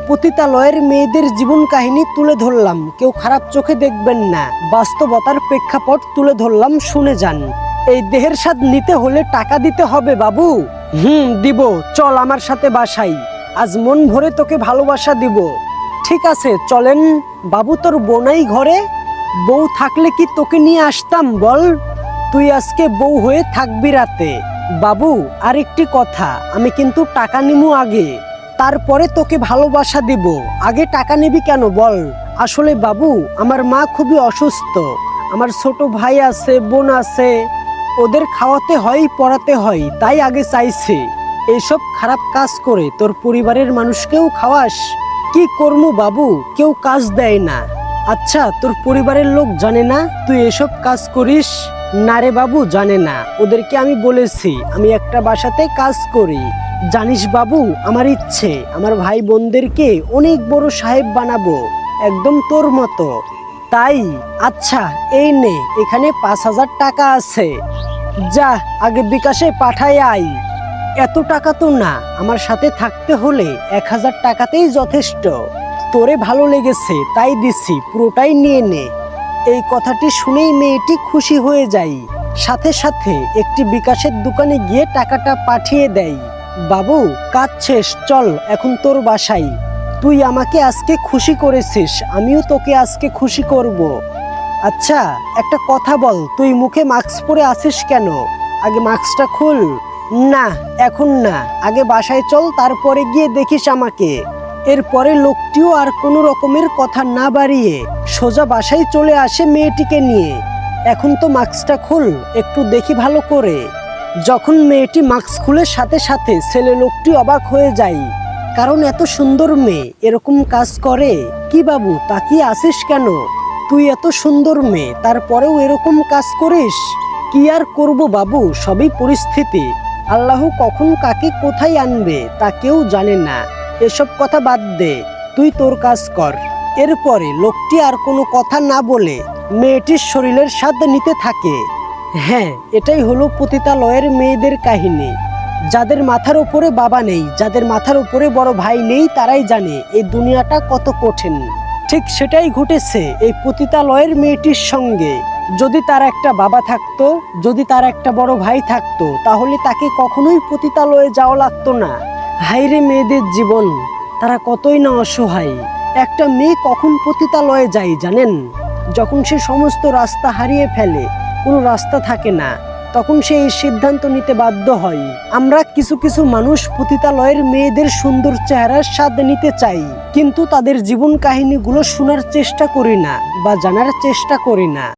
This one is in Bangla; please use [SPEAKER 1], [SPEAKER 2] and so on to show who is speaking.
[SPEAKER 1] পতিতালয়ের মেয়েদের জীবন কাহিনী তুলে ধরলাম, কেউ খারাপ চোখে দেখবেন না, বাস্তবতার প্রেক্ষাপট তুলে ধরলাম, শুনে যান। এই দেহের স্বাদ নিতে হলে টাকা দিতে হবে বাবু। দিব, চল আমার সাথে বাসায়, আজ মন ভরে তোকে ভালোবাসা দিব। ঠিক আছে চলেন। বাবু তোর বোনাই ঘরে? বউ থাকলে কি তোকে নিয়ে আসতাম বল? তুই আজকে বউ হয়ে থাকবি রাতে। বাবু আরেকটি কথা, আমি কিন্তু টাকা নিমু আগে, তারপরে তোকে ভালোবাসা দিব। আগে টাকা নিবি কেন বল? আসলে বাবু আমার মা খুবই অসুস্থ, আমার ছোট ভাই আছে, বোন আছে, ওদের খাওয়াতে হয়, পড়াতে হয়, তাই আগে চাইছে। এইসব খারাপ কাজ করে তোর পরিবারের মানুষকেও খাওয়াস? কি করমু বাবু, কেউ কাজ দেয় না। আচ্ছা তোর পরিবারের লোক জানে না তুই এসব কাজ করিস? না রে বাবু, জানে না। ওদেরকে আমি বলেছি আমি একটা বাসাতে কাজ করি। জানিস বাবু, আমার ইচ্ছে আমার ভাই বোনদেরকে অনেক বড় সাহেব বানাবো, একদম তোর মতো। তাই? আচ্ছা এই নে, এখানে 5,000 টাকা আছে, যা আগে বিকাশে পাঠায় আয়। এত টাকা তো না, আমার সাথে থাকতে হলে 1,000 টাকাতেই যথেষ্ট। তোরে ভালো লেগেছে তাই দিছি, পুরোটাই নিয়ে নে। এই কথাটি শুনেই মেয়েটি খুশি হয়ে যায়, সাথে সাথে একটি বিকাশের দোকানে গিয়ে টাকাটা পাঠিয়ে দেয়। বাবু কাজ শেষ, চল এখন তোর বাসায়। তুই আমাকে আজকে খুশি করেছিস, আমিও তোকে আজকে খুশি করব। আচ্ছা একটা কথা বল, তুই মুখে মাস্ক পরে আছিস কেন? আগে মাস্কটা খুল। না এখন না, আগে বাসায় চল, তারপরে গিয়ে দেখিস আমাকে। এরপরে লোকটিও আর কোনো রকমের কথা না বাড়িয়ে সোজা বাসায় চলে আসে মেয়েটিকে নিয়ে। এখন তো মাস্কটা খুল, একটু দেখি ভালো করে। যখন মেয়েটি মাস্ক খুলে সাথে সাথে ছেলে লোকটি অবাক হয়ে যায়, কারণ এত সুন্দর মেয়ে এরকম কাজ করে? কি বাবু তাকিয়ে আসিস কেন? তুই এত সুন্দর মেয়ে, তারপরেও এরকম কাজ করিস? কি আর করব বাবু, সবই পরিস্থিতি। আল্লাহ কখন কাকে কোথায় আনবে তা কেউ জানে না। এসব কথা বাদ দে, তুই তোর কাজ কর। এরপরে লোকটি আর কোনো কথা না বলে মেয়েটির শরীরের স্বাদ নিতে থাকে। হ্যাঁ, এটাই হলো পতিতালয়ের মেয়েদের কাহিনী। যাদের মাথার উপরে বাবা নেই, যাদের মাথার উপরে বড় ভাই নেই, তারাই জানে এই দুনিয়াটা কত কঠিন। ঠিক সেটাই ঘটেছে এই পতিতালয়ের মেয়েটির সঙ্গে। যদি তার একটা বাবা থাকতো, যদি তার একটা বড় ভাই থাকতো, তাহলে তাকে কখনোই পতিতালয়ে যাওয়া লাগতো না। হায়রে মেয়েদের জীবন, তারা কতই না অসহায়। একটা মেয়ে কখন পতিতালয়ে যায় জানেন? যখন সে সমস্ত রাস্তা হারিয়ে ফেলে, কোনো রাস্তা থাকে না, তখন সে এই সিদ্ধান্ত নিতে বাধ্য হয়। আমরা কিছু কিছু মানুষ পতিতালয়ের মেয়েদের সুন্দর চেহারার স্বাদ নিতে চাই, কিন্তু তাদের জীবন কাহিনীগুলো শোনার চেষ্টা করি না বা জানার চেষ্টা করি না।